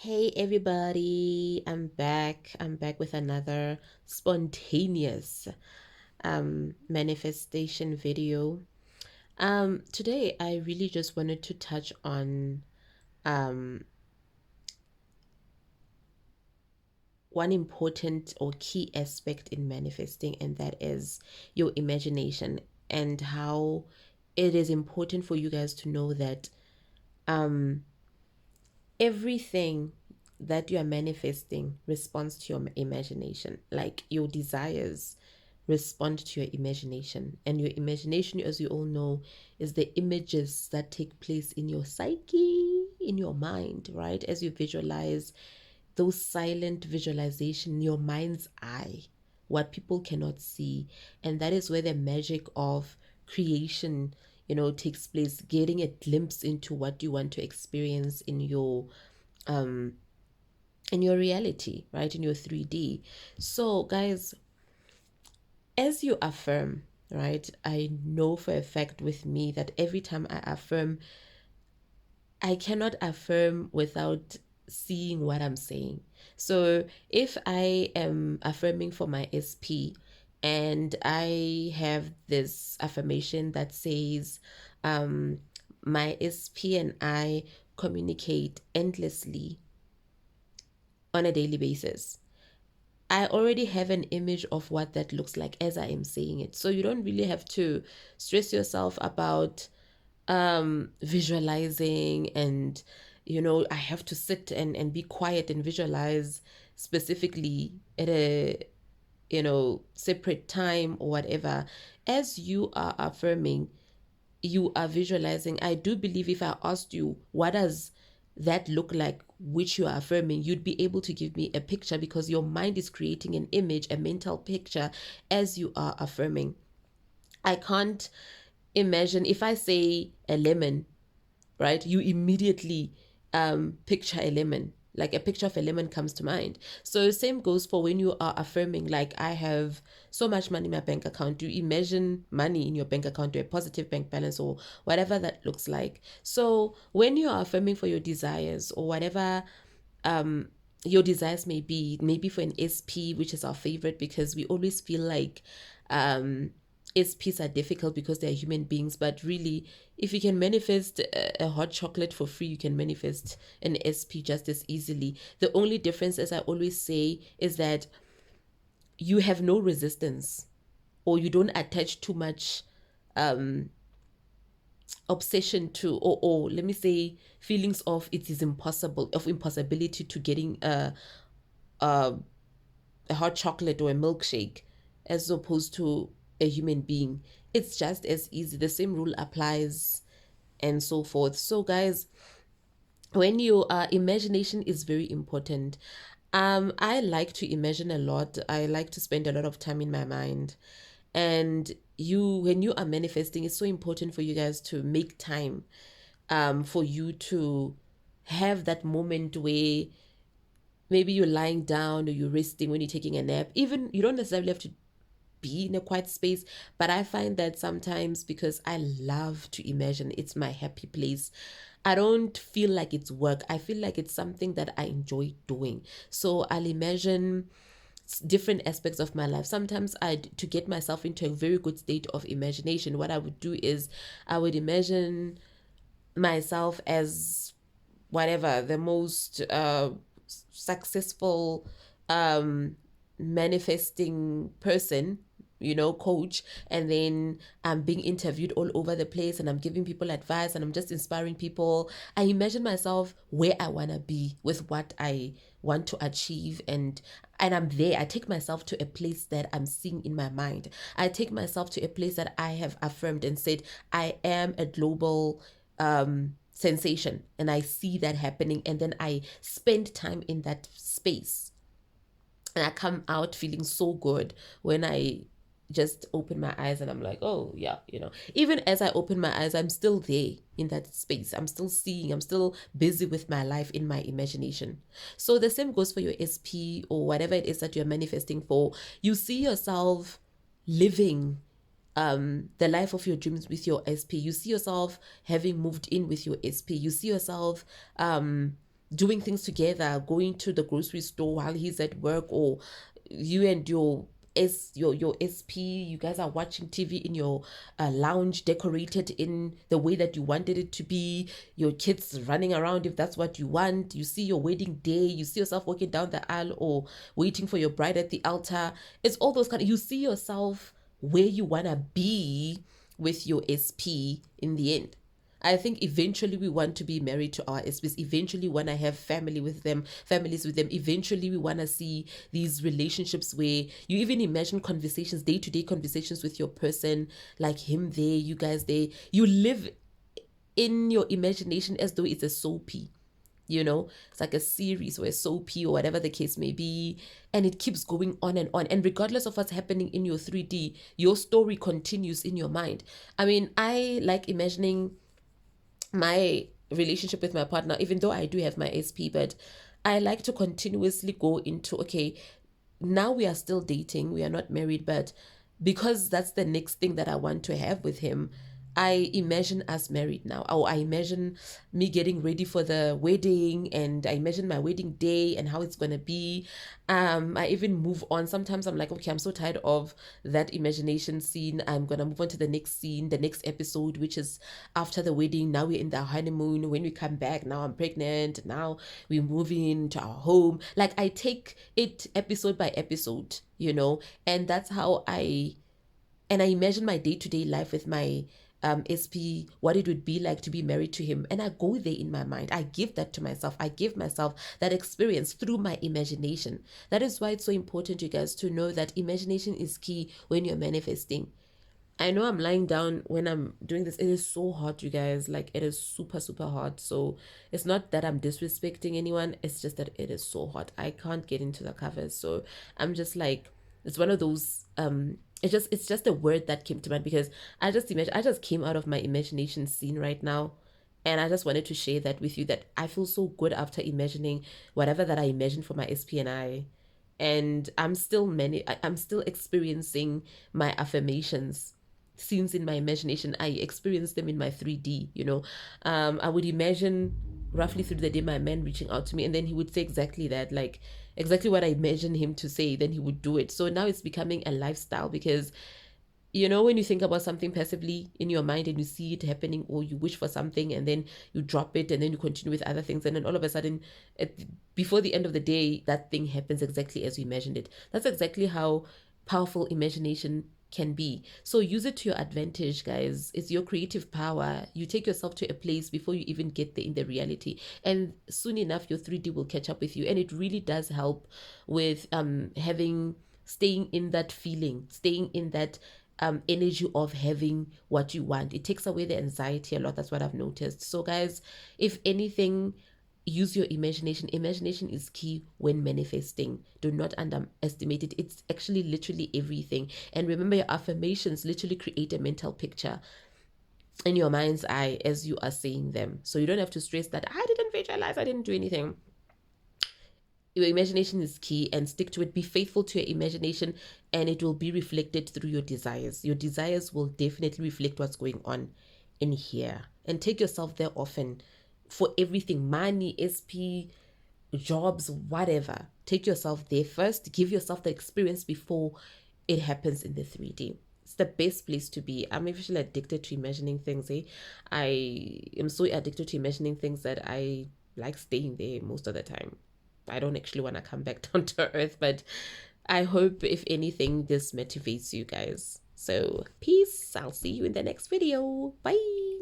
Hey everybody, I'm back. I'm back with another spontaneous manifestation video. Today I really just wanted to touch on um one important or key aspect in manifesting, and that is your imagination, and how it is important for you guys to know that um everything that you are manifesting responds to your imagination. Like your desires respond to your imagination. And your imagination, as you all know, is the images that take place in your psyche, in your mind, right? As you visualize those silent visualization, your mind's eye, what people cannot see. And that is where the magic of creation takes place, getting a glimpse into what you want to experience um in your reality, right? In your 3D. So guys, as you affirm, right, I know for a fact with me that every time I affirm, I cannot affirm without seeing what I'm saying. So if I am affirming for my SP and I have this affirmation that says, my SP and I communicate endlessly on a daily basis, I already have an image of what that looks like as I am saying it. So you don't really have to stress yourself about visualizing, and I have to sit and be quiet and visualize specifically at a separate time or whatever. As you are affirming, you are visualizing. I do believe if I asked you, what does that look like, which you are affirming, you'd be able to give me a picture, because your mind is creating an image, a mental picture, as you are affirming. I can't imagine if I say a lemon, right? You immediately picture a lemon, like a picture of a lemon comes to mind. So same goes for when you are affirming, like, I have so much money in my bank account. You imagine money in your bank account, or a positive bank balance, or whatever that looks like. So when you are affirming for your desires, or whatever your desires may be, maybe for an SP, which is our favorite, because we always feel like SPs are difficult because they're human beings. But really, if you can manifest a hot chocolate for free, you can manifest an SP just as easily. The only difference, as I always say, is that you have no resistance, or you don't attach too much obsession to, or let me say, feelings of it is impossible, of impossibility to getting a hot chocolate or a milkshake, as opposed to a human being. It's just as easy. The same rule applies, and so forth. So guys, when you imagination is very important. I like to imagine a lot. I like to spend a lot of time in my mind. And when you are manifesting, it's so important for you guys to make time for you to have that moment where maybe you're lying down, or you're resting, when you're taking a nap. Even you don't necessarily have to be in a quiet space, but I find that sometimes, because I love to imagine, it's my happy place. I don't feel like it's work. I feel like it's something that I enjoy doing. So I'll imagine different aspects of my life. Sometimes to get myself into a very good state of imagination, what I would do is I would imagine myself as whatever, the most successful manifesting person, coach. And then I'm being interviewed all over the place, and I'm giving people advice, and I'm just inspiring people. I imagine myself where I want to be with what I want to achieve, and I'm there. I take myself to a place that I'm seeing in my mind. I take myself to a place that I have affirmed and said, I am a global sensation, and I see that happening, and then I spend time in that space, and I come out feeling so good when I just open my eyes, and I'm like, oh yeah, even as I open my eyes, I'm still there in that space. I'm still seeing, I'm still busy with my life in my imagination. So the same goes for your SP, or whatever it is that you're manifesting for. You see yourself living the life of your dreams with your SP. You see yourself having moved in with your SP. You see yourself doing things together, going to the grocery store while he's at work, or you and your SP, you guys are watching TV in your lounge, decorated in the way that you wanted it to be. Your kids running around if that's what you want. You see your wedding day. You see yourself walking down the aisle or waiting for your bride at the altar. It's all those kind of. You see yourself where you wanna be with your SP in the end. I think eventually we want to be married to our SPs. Eventually want to have families with them. Eventually we want to see these relationships where you even imagine conversations, day-to-day conversations with your person, like him there, you guys there. You live in your imagination as though it's a soapy. It's like a series or a soapy or whatever the case may be, and it keeps going on and on. And regardless of what's happening in your 3D, your story continues in your mind. I mean, I like imagining my relationship with my partner, even though I do have my SP, but I like to continuously go into, okay, now we are still dating, we are not married, but because that's the next thing that I want to have with him, I imagine us married now, or I imagine me getting ready for the wedding, and I imagine my wedding day and how it's going to be. I even move on. Sometimes I'm like, okay, I'm so tired of that imagination scene. I'm going to move on to the next scene, the next episode, which is after the wedding. Now we're in the honeymoon. When we come back, now I'm pregnant. Now we're moving to our home. Like, I take it episode by episode, and that's how I imagine my day-to-day life with my SP, what it would be like to be married to him. And I go there in my mind. I give that to myself. I give myself that experience through my imagination. That is why it's so important, you guys, to know that imagination is key when you're manifesting. I know I'm lying down when I'm doing this. It is so hot, you guys. Like, it is super, super hot. So it's not that I'm disrespecting anyone. It's just that it is so hot. I can't get into the covers. So I'm just like, it's one of those, it's just a word that came to mind because I just came out of my imagination scene right now. And I just wanted to share that with you, that I feel so good after imagining whatever that I imagined for my SP and I. And I'm still experiencing my affirmations scenes in my imagination. I experience them in my 3D. I would imagine roughly through the day my man reaching out to me, and then he would say exactly that, like exactly what I imagined him to say, then he would do it. So now it's becoming a lifestyle because when you think about something passively in your mind and you see it happening, or you wish for something and then you drop it and then you continue with other things, and then all of a sudden before the end of the day that thing happens exactly as you imagined it. That's exactly how powerful imagination can be. So use it to your advantage, guys. It's your creative power. You take yourself to a place before you even get there in the reality, and soon enough your 3D will catch up with you. And it really does help with staying in that feeling, staying in that energy of having what you want. It takes away the anxiety a lot. That's what I've noticed. So guys, if anything, use your imagination. Imagination is key when manifesting. Do not underestimate it. It's actually literally everything. And remember, your affirmations literally create a mental picture in your mind's eye as you are saying them. So you don't have to stress that I didn't visualize, I didn't do anything. Your imagination is key, and stick to it. Be faithful to your imagination, and it will be reflected through your desires. Your desires will definitely reflect what's going on in here. And take yourself there often for everything: money, SP, jobs, whatever. Take yourself there first. Give yourself the experience before it happens in the 3D. It's the best place to be. I'm actually addicted to imagining things. I am so addicted to imagining things that I like staying there most of the time. I don't actually want to come back down to earth, but I hope, if anything, this motivates you guys. So peace. I'll see you in the next video. Bye.